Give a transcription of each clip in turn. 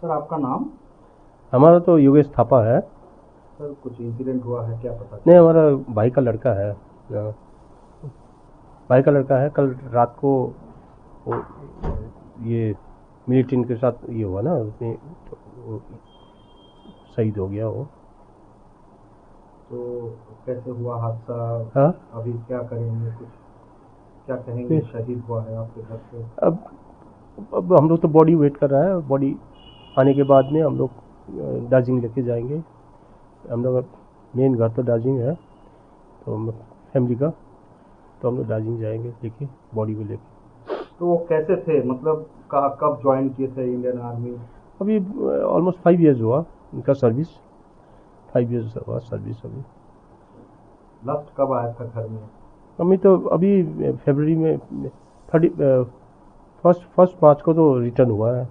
Sir आपका नाम? हमारा तो योगेश थापा है। सर कुछ इंसिडेंट हुआ है क्या पता नहीं, चला? हमारा भाई का लड़का है। भाई का लड़का है। कल रात को वो ये मिलिटेंट के साथ ये हुआ ना, उसमें तो वो शहीद हो गया वो। तो कैसे हुआ हादसा? हाँ। अभी क्या करेंगे, कुछ क्या कहेंगे? फिर शहीद हुआ है आपके घर पे। अब अब हम लोग तो बॉडी वेट कर रहा है। बॉडी आने के बाद में हम लोग दार्जिलिंग लेके जाएंगे। हम लोग मेन घर तो दार्जिलिंग है, तो हम फैमिली का, तो हम लोग दार्जिलिंग जाएंगे लेके, बॉडी को लेके। तो वो कैसे थे, मतलब कब ज्वाइन किए थे इंडियन आर्मी? अभी ऑलमोस्ट 5 ईयर्स हुआ उनका सर्विस। 5 ईयर्स हुआ सर्विस अभी। लास्ट कब आया था घर में? अभी तो अभी फरवरी में 1 मार्च को तो रिटर्न हुआ है,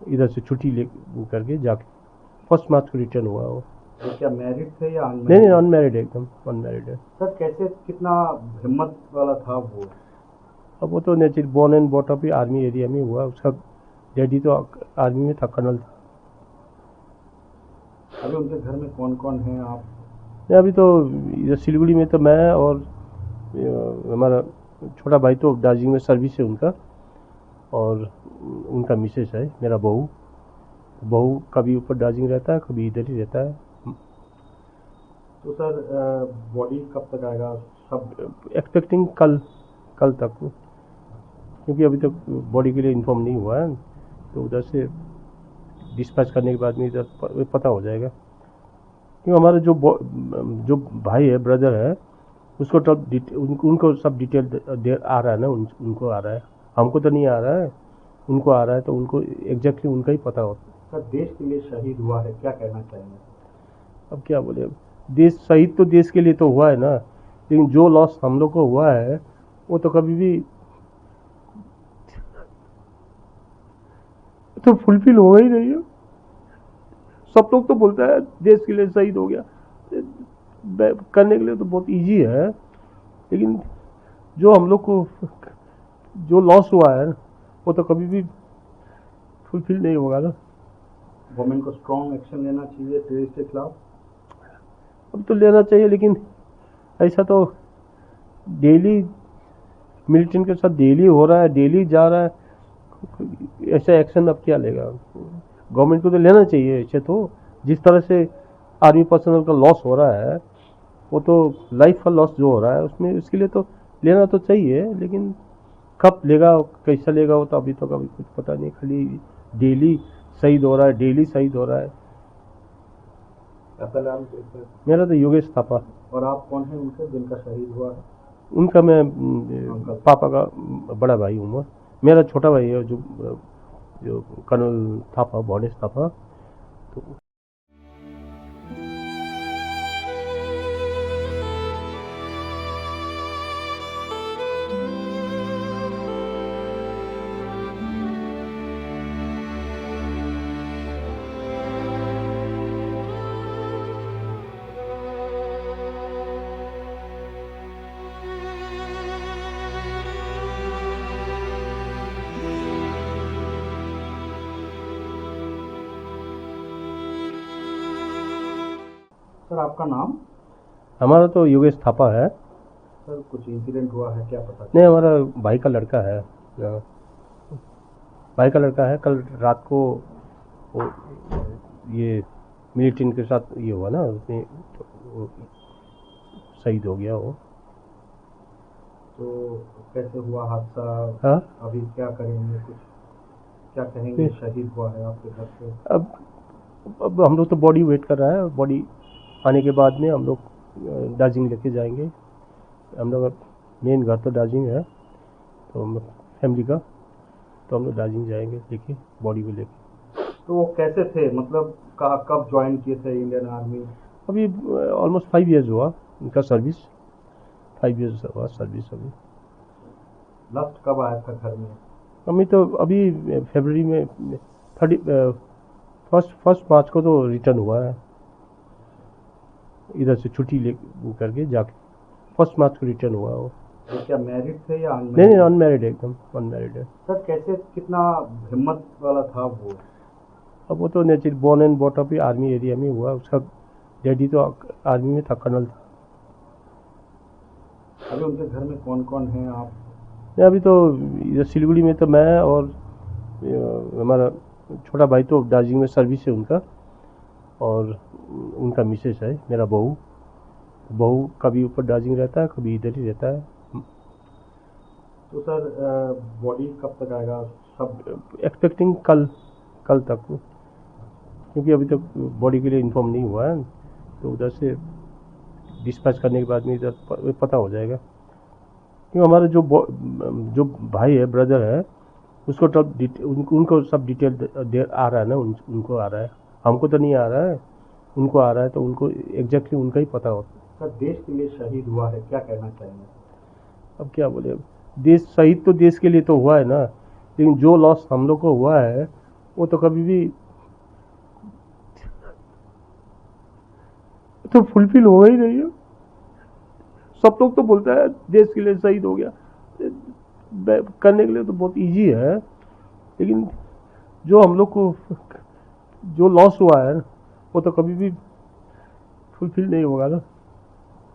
इधर से छुट्टी ले करके जाके 1 मार्च को रिटर्न हुआ वो। वो क्या मैरिड थे या नहीं नहीं, अनमैरिड? अनमैरिड है, एकदम अनमैरिड है। सर कैसे, कितना हिम्मत वाला था वो? अब वो तो natural born and bought up army area में हुआ। उसका डैडी तो आर्मी में था, कर्नल था। अभी उनके घर में कौन कौन है आप? नहीं, अभी तो इधर सिलीगुड़ी में तो मैं और हमारा छोटा भाई तो दार्जिलिंग में सर्विस है उनका, और उनका मिसेस है, मेरा बहू। बहू कभी ऊपर दार्जिलिंग रहता है, कभी इधर ही रहता है। तो सर बॉडी कब तक आएगा सब? एक्सपेक्टिंग कल, कल तक, क्योंकि अभी तक बॉडी के लिए इन्फॉर्म नहीं हुआ है, तो उधर से डिस्पैच करने के बाद में इधर पता हो जाएगा। क्योंकि हमारा जो भाई है, ब्रदर है, उसको तब उनको सब डिटेल आ रहा है ना, उनको आ रहा है। हमको तो नहीं आ रहा है, उनको आ रहा है, तो उनको एग्जैक्टली उनका ही पता होता है। सर देश के लिए शहीद हुआ है, क्या कहना चाहेंगे? अब क्या बोले, देश शहीद तो देश के लिए तो हुआ है ना, लेकिन जो लॉस हम लोग को हुआ है वो तो कभी भी तो फुलफिल होगा ही नहीं है। सब लोग तो बोलता है देश के लिए शहीद हो गया, करने के लिए तो बहुत इजी है, लेकिन जो हम लोग को जो लॉस हुआ है वो तो कभी भी फुलफिल नहीं होगा ना। गवर्नमेंट को स्ट्रॉन्ग एक्शन लेना चाहिए टेररिस्ट के खिलाफ। अब तो लेना चाहिए, लेकिन ऐसा तो डेली मिलिटेंट के साथ डेली हो रहा है, डेली जा रहा है। ऐसा एक्शन अब क्या लेगा? गवर्नमेंट को तो लेना चाहिए ऐसे तो। जिस तरह से आर्मी पर्सनल का लॉस हो रहा है, वो तो लाइफ का लॉस जो हो रहा है उसमें, उसके लिए तो लेना तो चाहिए, लेकिन कब लेगा, कैसा लेगा, वो तो अभी तक अभी कुछ पता नहीं। खाली डेली शहीद हो रहा है, डेली शहीद हो रहा है। आपका नाम क्या है? मेरा तो योगेश थापा। और आप कौन हैं उनसे जिनका शहीद हुआ है? उनका मैं अंकल। पापा का बड़ा भाई हूँ मैं। मेरा छोटा भाई है जो कर्नल थापा, भवनेश थापा। तो सर आपका नाम? हमारा तो योगेश थापा है। सर कुछ इंसिडेंट हुआ है क्या पता नहीं, चला? हमारा भाई का लड़का है। भाई का लड़का है। कल रात को वो ये मिलिटेंट के साथ ये हुआ ना, उसमें तो वो शहीद हो गया वो। तो कैसे हुआ हादसा? हाँ। अभी क्या करेंगे, कुछ क्या कहेंगे? फिर शहीद हुआ है आपके घर पे। अब हम लोग तो बॉडी वेट कर रहा है। बॉडी आने के बाद में हम लोग दार्जिलिंग लेके जाएंगे। हम लोग मेन घर तो दार्जिलिंग है, तो हम फैमिली का, तो हम लोग दार्जिलिंग जाएंगे लेके, बॉडी को लेके। तो वो कैसे थे, मतलब कब ज्वाइन किए थे इंडियन आर्मी? अभी ऑलमोस्ट 5 ईयर्स हुआ उनका सर्विस। 5 ईयर्स हुआ सर्विस अभी। लास्ट कब आया था घर में? अभी तो अभी फरवरी में 1 मार्च को तो रिटर्न हुआ है, इधर से छुट्टी ले करके जाके 1 मार्च को रिटर्न हुआ वो। तो क्या मैरिड थे या नहीं अनमैरिड? अनमैरिड है, एकदम अनमैरिड है। सर कैसे, कितना हिम्मत वाला था वो? अब वो तो natural born and bought up ही आर्मी एरिया में हुआ। उसका डैडी तो आर्मी में था, कर्नल था। अभी उनके घर में कौन कौन है आप? नहीं, अभी तो इधर सिलीगुड़ी में तो मैं और हमारा छोटा भाई तो दार्जिलिंग में सर्विस है उनका, और उनका मिसेस है, मेरा बहू। बहू कभी ऊपर दार्जिलिंग रहता है, कभी इधर ही रहता है। तो सर बॉडी कब तक आएगा सब? एक्सपेक्टिंग कल तक, क्योंकि अभी तक बॉडी के लिए इन्फॉर्म नहीं हुआ है, तो उधर से डिस्पैच करने के बाद में इधर पता हो जाएगा। क्योंकि हमारा जो भाई है, ब्रदर है, उसको तब उनको सब डिटेल आ रहा है ना, उनको आ रहा है, हमको तो नहीं आ रहा है, उनको आ रहा है, तो उनको एग्जैक्टली उनका ही पता होता है। सर देश के लिए शहीद हुआ है, क्या कहना चाहेंगे? अब क्या बोले, देश शहीद तो देश के लिए तो हुआ है ना, लेकिन जो लॉस हम लोग को हुआ है वो तो कभी भी तो फुलफिल होगा ही नहीं है। सब लोग तो बोलता है देश के लिए शहीद हो गया, करने के लिए तो बहुत इजी है, लेकिन जो हम लोग को जो लॉस हुआ है वो तो कभी भी फुलफिल नहीं होगा ना।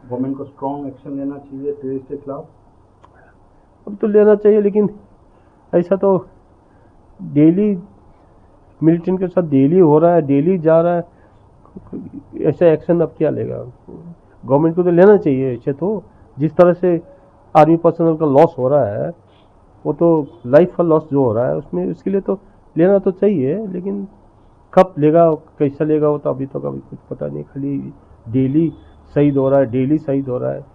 गवर्नमेंट को स्ट्रॉन्ग एक्शन लेना चाहिए टेररिस्ट के खिलाफ। अब तो लेना चाहिए, लेकिन ऐसा तो डेली मिलिटेंट के साथ डेली हो रहा है, डेली जा रहा है। ऐसा एक्शन अब क्या लेगा? गवर्नमेंट को तो लेना चाहिए ऐसे तो। जिस तरह से आर्मी पर्सनल का लॉस हो रहा है, वो तो लाइफ का लॉस जो हो रहा है उसमें, उसके लिए तो लेना तो चाहिए, लेकिन कब लेगा, कैसा लेगा, वो तो अभी तक अभी कुछ पता नहीं। खाली डेली शहीद हो रहा है, डेली शहीद हो रहा है।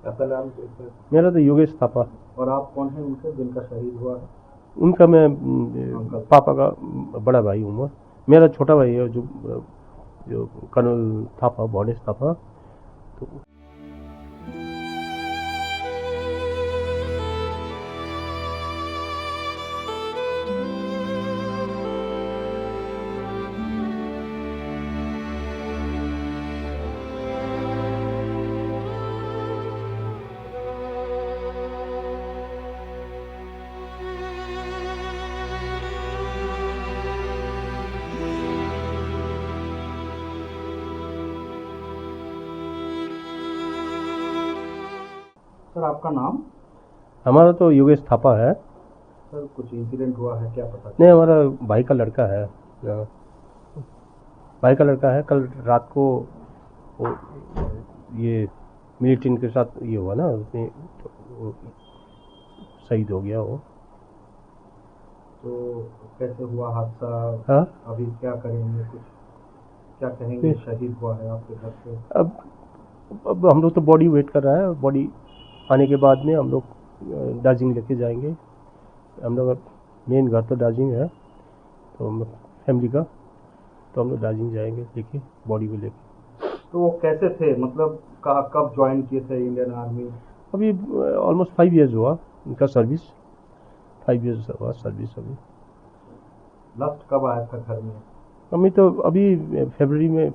आपका नाम क्या है? मेरा तो योगेश थापा। और आप कौन हैं उनसे जिनका शहीद हुआ है? उनका मैं पापा का बड़ा भाई हूँ मैं। मेरा छोटा भाई है जो कर्नल थापा, भवनेश थापा। तो सर आपका नाम? हमारा तो योगेश थापा है। सर कुछ इंसिडेंट हुआ है क्या पता? नहीं, हमारा भाई का लड़का है। भाई का लड़का है। कल रात को वो ये मिलिटेंट के साथ ये हुआ ना, उसमें तो शहीद हो गया वो। तो कैसे हुआ हादसा? हाँ, अभी क्या करेंगे, कुछ क्या कहेंगे? शहीद हुआ है आपके घर पे। अब हम लोग तो बॉडी वेट कर रहा है। बॉडी आने के बाद में हम लोग दार्जिलिंग लेके जाएंगे। हम लोग मेन घर तो दार्जिलिंग है, तो फैमिली का, तो हम लोग दार्जिलिंग जाएंगे लेके, बॉडी को लेके। तो वो कैसे थे, मतलब कब ज्वाइन किए थे इंडियन आर्मी? अभी ऑलमोस्ट 5 ईयर्स हुआ उनका सर्विस। 5 ईयर्स हुआ सर्विस अभी। लास्ट कब आया था घर में? अभी तो अभी फरवरी में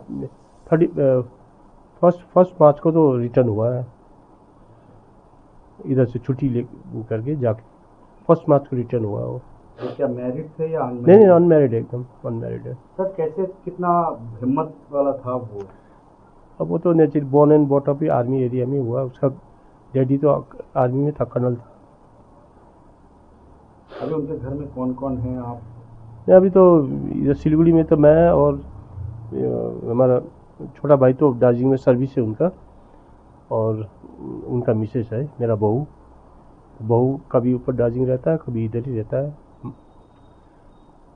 1 मार्च को तो रिटर्न हुआ है, इधर से छुट्टी ले करके जाके 1 मार्च को रिटर्न हुआ वो। तो क्या मैरिड थे या नहीं अनमैरिड? अनमैरिड है, एकदम अनमैरिड है। सर कैसे, कितना हिम्मत वाला था वो? अब वो तो natural born and bought up ही आर्मी एरिया में हुआ। उसका डैडी तो आर्मी में था, कर्नल था। अभी उनके घर में कौन कौन है आप? नहीं, अभी तो इधर सिलीगुड़ी में तो मैं और हमारा छोटा भाई तो दार्जिलिंग में सर्विस है उनका, और उनका मिसेस है, मेरा बहू। बहू कभी ऊपर दार्जिलिंग रहता है, कभी इधर ही रहता है।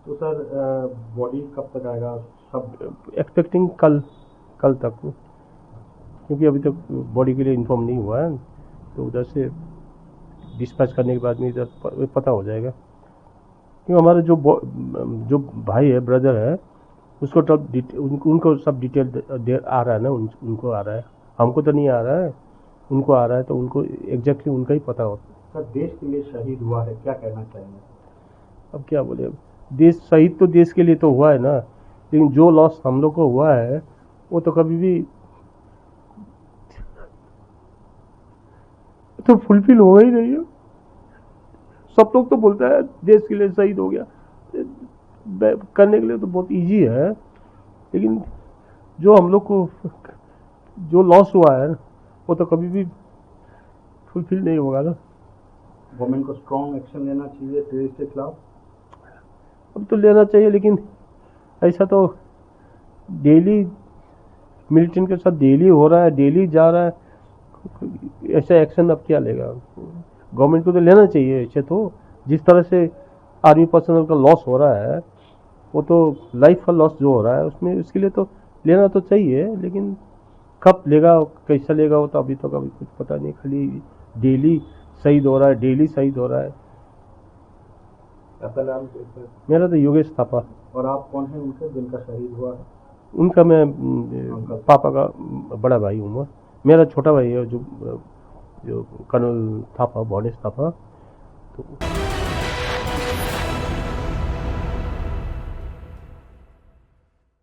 तो सर बॉडी कब तक आएगा सब? एक्सपेक्टिंग कल तक, क्योंकि अभी तक बॉडी के लिए इन्फॉर्म नहीं हुआ है, तो उधर से डिस्पैच करने के बाद में इधर पता हो जाएगा। क्योंकि हमारा जो भाई है, ब्रदर है, उसको तब उनको सब डिटेल आ रहा है ना, उनको आ रहा है, हमको तो नहीं आ रहा है, उनको आ रहा है, तो उनको एग्जैक्टली उनका ही पता होता है। सर देश के लिए शहीद हुआ है, क्या कहना चाहेंगे? अब क्या बोले, देश शहीद तो देश के लिए तो हुआ है ना, लेकिन जो लॉस हम लोग को हुआ है वो तो कभी भी तो फुलफिल हो ही नहीं है। सब लोग तो बोलता है देश के लिए शहीद हो गया, करने के लिए तो बहुत इजी है, लेकिन जो हम लोग को जो लॉस हुआ है वो तो कभी भी फुलफिल नहीं होगा ना। गवर्नमेंट को स्ट्रॉन्ग एक्शन लेना चाहिए टेररिस्ट के खिलाफ। अब तो लेना चाहिए, लेकिन ऐसा तो डेली मिलिटेंट के साथ डेली हो रहा है, डेली जा रहा है, ऐसा एक्शन अब क्या लेगा। गवर्नमेंट को तो लेना चाहिए ऐसे तो, जिस तरह से आर्मी पर्सनल का लॉस हो रहा है, वो तो लाइफ का लॉस जो हो रहा है उसमें, उसके लिए तो लेना तो चाहिए, लेकिन कब लेगा कैसा लेगा वो तो अभी तक अभी कुछ पता नहीं। खाली डेली शहीद हो रहा है, डेली शहीद हो रहा है। आपका नाम कैसे है? मेरा तो योगेश थापा। और आप कौन हैं उनके जिनका शहीद हुआ है? उनका मैं पापा का बड़ा भाई हूँ। मेरा छोटा भाई है जो कर्नल थापा, भुवनेश थापा। तो